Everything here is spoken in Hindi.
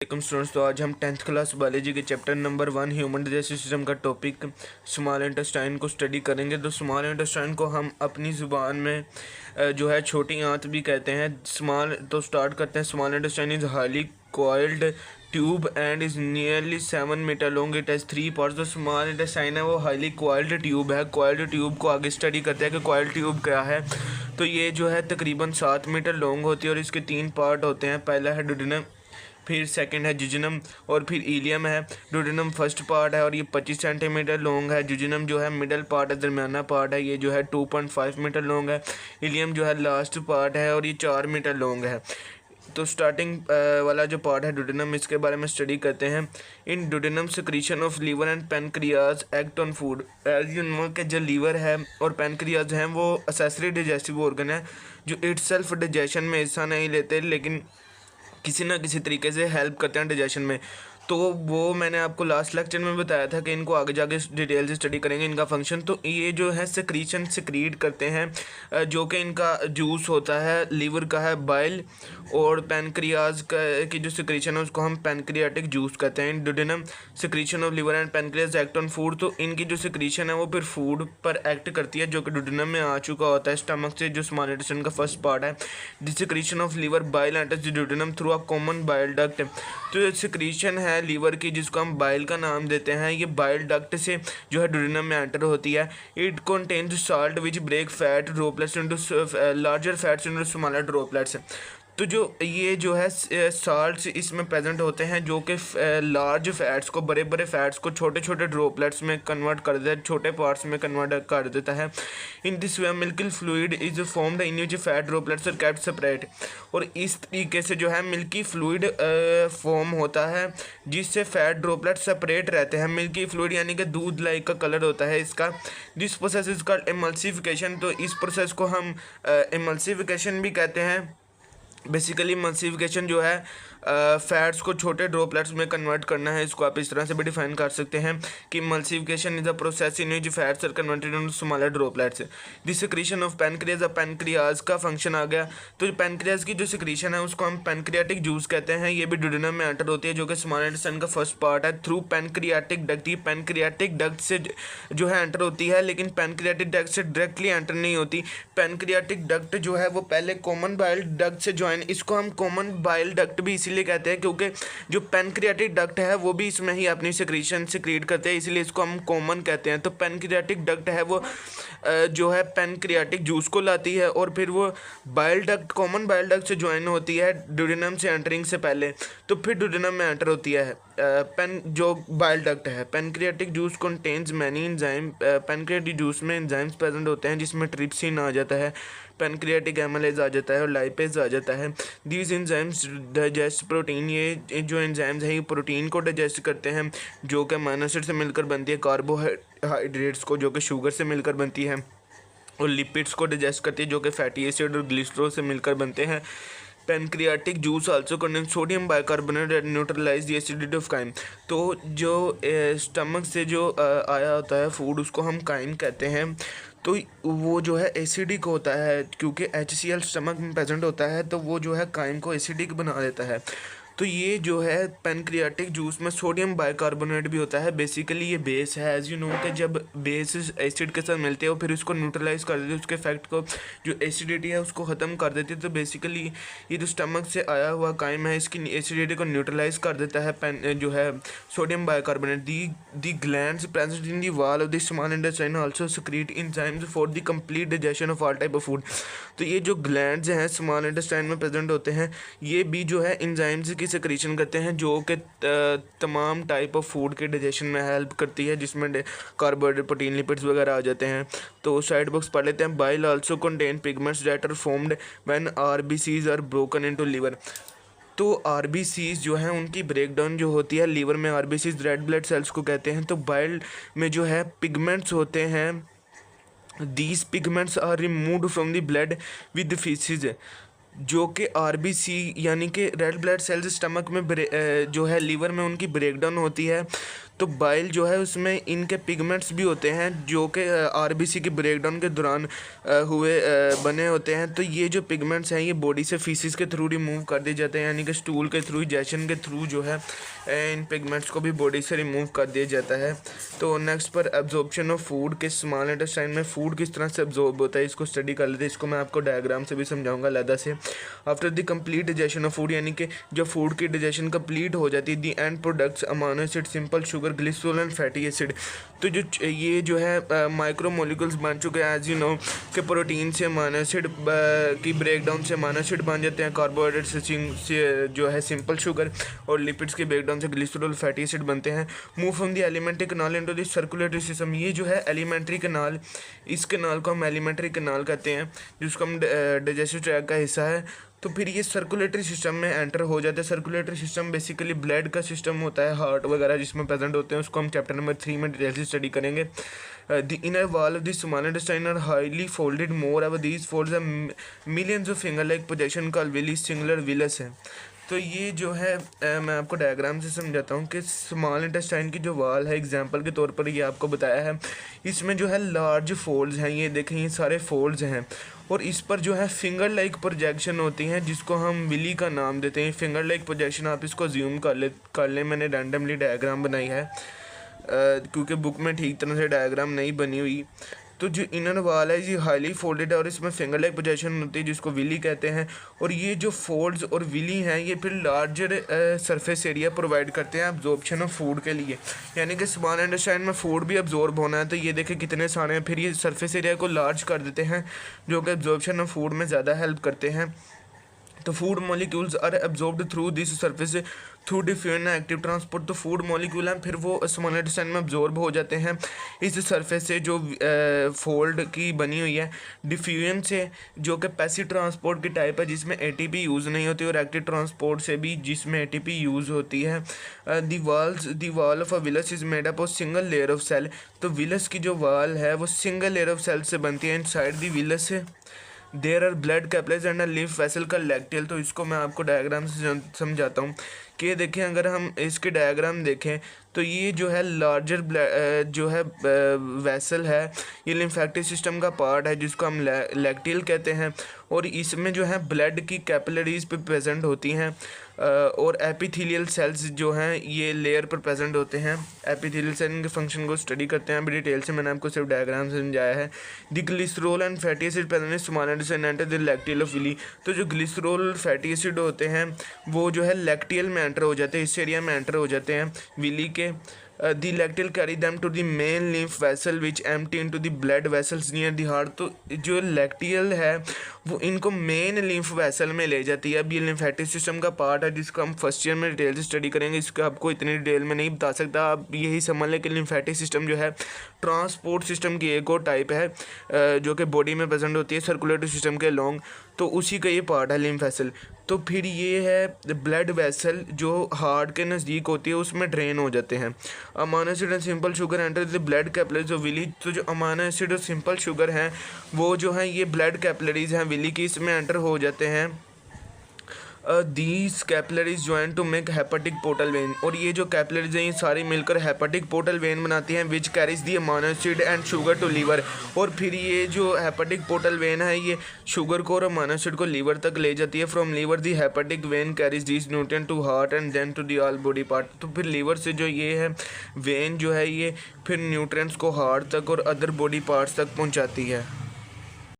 वालेकुम स्टूडेंट्स। तो आज हम 10th क्लास बायोलॉजी के chapter number 1 human digestive system का टॉपिक स्मॉल इंटेस्टाइन को स्टडी करेंगे। तो स्मॉल इंटेस्टाइन को हम अपनी ज़ुबान में जो है छोटी आंत भी कहते हैं। तो स्टार्ट करते हैं। Small intestine is highly coiled tube and is nearly 7 metre long. It has 3 parts. जो स्मॉल इंटेस्टाइन है वो हाईली coiled ट्यूब है। coiled ट्यूब को आगे स्टडी करते हैं कि coiled ट्यूब क्या है। तो ये जो है तकरीबन 7 मीटर लॉन्ग होती है और इसके 3 पार्ट होते हैं। पहला है डुडेनम, फिर सेकंड है जुजिनम और फिर इलियम है। डुडेनम फर्स्ट पार्ट है और ये 25 सेंटीमीटर लॉन्ग है। जुजिनम जो है मिडल पार्ट है, दरमियाना पार्ट है, ये जो है 2.5 मीटर लॉन्ग है। इलियम जो है लास्ट पार्ट है और ये 4 मीटर लॉन्ग है। तो स्टार्टिंग वाला जो पार्ट है डुडेनम, इसके बारे में स्टडी करते हैं। In duodenum secretion of liver and pancreas act on food. As you know कि जो लीवर है और पेनक्रियाज हैं वो असेसरी डाइजेस्टिव ऑर्गन है जो इटसेल्फ डाइजेशन में हिस्सा नहीं लेते, लेकिन किसी ना किसी तरीके से हेल्प करते हैं डाइजेशन में। तो वो मैंने आपको लास्ट लेक्चर में बताया था कि इनको आगे जाके डिटेल से स्टडी करेंगे इनका फंक्शन। तो ये जो है सिक्रीशन सिक्रीट करते हैं जो कि इनका जूस होता है लीवर का है बाइल, और पेनक्रियाज की जो सिक्रीशन है उसको हम पेनक्रियाटिक जूस कहते हैं। Duodenum secretion of liver and pancreas act on food. तो इनकी जो सिक्रीशन है वो फिर फूड पर एक्ट करती है जो कि डुडेनम में आ चुका होता है स्टमक से, जो स्मॉल इंटेस्टाइन का फर्स्ट पार्ट है। The secretion of liver bile enters the duodenum through a common bile duct. तो ये सिक्रीशन है लीवर की जिसको हम बाइल का नाम देते हैं, ये बाइल डक्ट से जो है डुडेनम में एंटर होती है। It contains salt which break fat droplets into larger fats into smaller droplets. तो जो ये जो है साल्ट्स इसमें प्रेजेंट होते हैं जो कि लार्ज फैट्स को, बड़े बड़े फैट्स को छोटे छोटे ड्रॉपलेट्स में कन्वर्ट कर देता है, छोटे पार्ट्स में कन्वर्ट कर देता है। In this way milky fluid is formed in which fat droplets are kept separate. और इस तरीके से जो है मिल्की फ्लूइड फॉर्म होता है जिससे फैट ड्रॉपलेट सेपरेट रहते हैं। मिल्की फ्लूइड यानी कि दूध लाइक का कलर होता है इसका। This process is called emulsification. तो इस प्रोसेस को हम एमल्सिफिकेशन भी कहते हैं। बेसिकली एमल्सिफिकेशन जो है फैट्स को छोटे ड्रॉपलेट्स में कन्वर्ट करना है। इसको आप इस तरह से भी डिफाइन कर सकते हैं कि emulsification is a process in which fats are converted into smaller droplets. The secretion of pancreas. अब पेनक्रियाज का फंक्शन आ गया। तो पेनक्रियाज की जो सिक्रीशन है उसको हम पेनक्रियाटिक जूस कहते हैं। ये भी डुडेनम में एंटर होती है जो कि स्मॉल इंटेस्टाइन का फर्स्ट पार्ट है। Through pancreatic duct. ये पेनक्रियाटिक डक्ट से जो है एंटर होती है, लेकिन पेनक्रियाटिक डक्ट से डायरेक्टली एंटर नहीं होती। पेनक्रियाटिक डक्ट जो है वो पहले कॉमन बाइल डक्ट से ज्वाइन, इसको हम कॉमन बाइल डक्ट भी इसीलिए कहते हैं क्योंकि जो पेनक्रियाटिक डक्ट है वो भी इसमें ही अपनी सिक्रीशन सिक्रीट करते हैं, इसलिए इसको हम कॉमन कहते हैं। तो पेनक्रियाटिक डक्ट है वो जो है पेनक्रियाटिक जूस को लाती है और फिर वो bile duct, common bile duct से ज्वाइन होती है डुडेनम से एंटरिंग से पहले, तो फिर डुडेनम में एंटर होती है जो बाइल डक्ट है। Pancreatic juice contains many enzyme. Pancreatic juice में एंजाइम्स प्रेजेंट होते हैं जिसमें ट्रिप्सिन आ जाता है, पेनक्रियाटिक एमाइलेज आ जाता है और लाइपेज आ जाता है। These enzymes digest protein. ये जो एंजाइम्स हैं ये प्रोटीन को डाइजेस्ट करते हैं जो कि अमीनो एसिड से मिलकर बनती है, कार्बोहाइड्रेट्स को जो कि शुगर से मिलकर बनती है, और लिपिड्स को डाइजेस्ट करती है जो कि फैटी एसिड और ग्लिसरॉल से मिलकर बनते हैं। Pancreatic juice also contain sodium bicarbonate that neutralise the acidity of chyme. तो जो स्टमक से जो आया होता है फूड उसको हम काइन कहते हैं। तो वो जो है एसिडिक होता है क्योंकि HCl स्टमक में प्रेजेंट होता है, तो वो जो है काइन को एसिडिक बना देता है। तो ये जो है पेनक्रियाटिक जूस में सोडियम बाइकार्बोनेट भी होता है। बेसिकली ये बेस है। एज यू नो कि जब बेस एसिड के साथ मिलते हैं और फिर उसको न्यूट्रलाइज कर देते हैं, उसके इफेक्ट को, जो एसिडिटी है उसको ख़त्म कर देती है। तो बेसिकली ये जो स्टमक से आया हुआ काइम है इसकी एसिडिटी को न्यूट्रलाइज कर देता है जो है sodium bicarbonate. The glands present in the wall of the small intestine also secrete enzymes for the complete digestion of all type of food. तो ये जो ग्लैंड्स हैं स्मॉल इंटेस्टाइन में प्रेजेंट होते हैं ये भी जो है एंजाइम्स की सिक्रीशन करते हैं जो कि तमाम टाइप ऑफ फूड के डाइजेशन में हेल्प करती है, जिसमें कार्बोहाइड्रेट, प्रोटीन, लिपिड्स वगैरह आ जाते हैं। तो साइड बॉक्स पढ़ लेते हैं। Bile also contain pigments that are formed when RBCs are broken into liver. तो RBCs जो हैं उनकी ब्रेकडाउन जो होती है लीवर में, RBCs रेड ब्लड सेल्स को कहते हैं। तो बाइल में जो है पिगमेंट्स होते हैं, these pigments are removed from the blood with the faeces. जो कि RBC यानी कि रेड ब्लड सेल्स स्टमक में जो है लीवर में उनकी ब्रेकडाउन होती है, तो बाइल जो है उसमें इनके पिगमेंट्स भी होते हैं जो कि आरबीसी के ब्रेकडाउन के दौरान बने होते हैं। तो ये जो पिगमेंट्स हैं ये बॉडी से फीसिस के थ्रू रिमूव कर दिए जाते हैं, यानी कि स्टूल के थ्रू, इजेशन के थ्रू जो है इन पिगमेंट्स को भी बॉडी से रिमूव कर दिया जाता है। तो नेक्स्ट पर एब्जॉर्प्शन ऑफ फूड के स्मॉल इंटेस्टाइन में फूड किस तरह से एब्जॉर्ब होता है इसको स्टडी कर लेते हैं। इसको मैं आपको डायग्राम से भी समझाऊंगा अलग से। After the complete digestion of food, यानी कि जब फूड की डाइजेशन कंप्लीट हो जाती है, the end products amino acid, simple sugar, glycerol and fatty acid. तो जो ये जो है माइक्रो मॉलिक्यूल्स बन चुके हैं, एज यू नो कि प्रोटीन से अमाइनो एसिड की ब्रेकडाउन से अमाइनो एसिड बन जाते हैं, कार्बोहाइड्रेट से जो है सिंपल शुगर, और लिपिड्स के ब्रेकडाउन से ग्लिसरॉल फैटी एसिड बनते हैं। Move from the alimentary canal into the circulatory system. ये जो है एलिमेंट्री कैनाल, इस कैनाल को हम एलिमेंट्री कैनाल कहते हैं, जिसको हम डाइजेस्टिव ट्रैक्ट का हिस्सा है। तो फिर ये सर्कुलेटरी सिस्टम में एंटर हो जाता है। सर्कुलेटरी सिस्टम बेसिकली ब्लड का सिस्टम होता है, हार्ट वगैरह जिसमें प्रेजेंट होते हैं, उसको हम चैप्टर नंबर 3 में डिटेल से स्टडी करेंगे। The inner wall of the small intestine are highly folded, moreover these folds are millions of finger like projection called villi, singular villus है। तो ये जो है मैं आपको डायग्राम से समझाता हूँ कि स्मॉल इंटेस्टाइन की जो वाल है, एग्जांपल के तौर पर ये आपको बताया है, इसमें जो है लार्ज फोल्ड्स हैं, ये देखें ये सारे फोल्ड्स हैं, और इस पर जो है फिंगर लाइक प्रोजेक्शन होती हैं जिसको हम विली का नाम देते हैं। फिंगर लाइक प्रोजेक्शन आप इसको ज्यूम कर लें, मैंने रैंडमली डायग्राम बनाई है क्योंकि बुक में ठीक तरह से डायग्राम नहीं बनी हुई। तो जो इनर वाल है ये हाईली फोल्डेड है और इसमें फिंगर लाइक पोजीशन होती है जिसको विली कहते हैं। और ये जो फोल्ड्स और विली हैं ये फिर लार्जर सरफेस एरिया प्रोवाइड करते हैं एब्जॉर्प्शन ऑफ फूड के लिए, यानी कि स्मॉल इंटेस्टाइन में फूड भी एब्जॉर्ब होना है। तो ये देखें कितने सारे हैं, फिर ये सरफेस एरिया को लार्ज कर देते हैं जो कि एब्जॉर्प्शन ऑफ फूड में ज़्यादा हेल्प करते हैं। तो food molecules are absorbed through this surface through diffusion active transport. तो फूड मॉलिक्यूल हैं फिर वो स्मॉल इंटेस्टाइन में एब्जॉर्ब हो जाते हैं इस सरफेस से जो फोल्ड की बनी हुई है, डिफ्यूजन से जो कि पैसिव ट्रांसपोर्ट की टाइप है जिसमें एटीपी यूज़ नहीं होती, और एक्टिव ट्रांसपोर्ट से भी जिसमें एटीपी यूज़ होती है। The wall of a villus is made up of single layer of cell. तो विलस की जो वॉल है वो सिंगल लेयर ऑफ सेल से बनती है। Inside the villus there are blood capillaries and a lymph vessel का लैक्टियल। तो इसको मैं आपको डायग्राम से समझाता हूँ कि देखें, अगर हम इसके डायग्राम देखें तो ये जो है लार्जर जो है वेसल है, ये लिम्फेटिक सिस्टम का पार्ट है जिसको हम लैक्टियल कहते हैं, और इसमें जो है ब्लड की कैपिलरीज पे प्रेजेंट होती हैं, और एपिथेलियल सेल्स जो हैं ये लेयर पर प्रेजेंट होते हैं। एपिथेलियल सेल के फंक्शन को स्टडी करते हैं अभी डिटेल से, मैंने आपको सिर्फ डायग्राम से समझाया है। The glycerol and fatty acid present in small intestine enter the lacteal of villi. तो जो ग्लिसरॉल फैटी एसिड होते हैं वो जो है लैक्टियल में एंटर हो जाते हैं, इस एरिया में एंटर हो जाते हैं विली के। The lacteal carry them to the main lymph vessel which empty into the blood vessels near the heart। तो जो लैक्टियल है वो इनको मेन लिम्फ वेसल में ले जाती है। अब ये लिम्फेटिक सिस्टम का पार्ट है जिसको हम फर्स्ट ईयर में डिटेल से स्टडी करेंगे, इसको आपको इतनी डिटेल में नहीं बता सकता। आप यही समझ लें कि लिम्फेटिक सिस्टम जो है ट्रांसपोर्ट सिस्टम की एक और टाइप है जो कि बॉडी में प्रेजेंट होती है सर्कुलेटरी सिस्टम के लॉन्ग, तो उसी का ये पार्ट है लिम्फ वेसल। तो फिर ये है ब्लड वेसल जो हार्ट के नज़दीक होती है उसमें ड्रेन हो जाते हैं। Amino acid and simple sugar enter the blood capillaries of villi. तो जो अमाइनो एसिड और सिंपल शुगर हैं वो जो हैं ये ब्लड कैपिलरीज हैं विली की, इसमें एंटर हो जाते हैं। These capillaries join to make hepatic portal vein. और ये जो कैपिलरीज हैं ये सारी मिलकर हेपेटिक पोर्टल वेन बनाती हैं which carries the amino acid and sugar to liver. और फिर ये जो हेपेटिक पोर्टल वेन है ये शुगर को और अमाइनो एसिड को लीवर तक ले जाती है। From liver the hepatic vein carries these nutrient to heart and then to the all body part. तो फिर लीवर से जो ये है वेन जो है ये फिर न्यूट्रिएंट्स को हार्ट तक और अदर बॉडी पार्ट्स तक पहुँचाती है।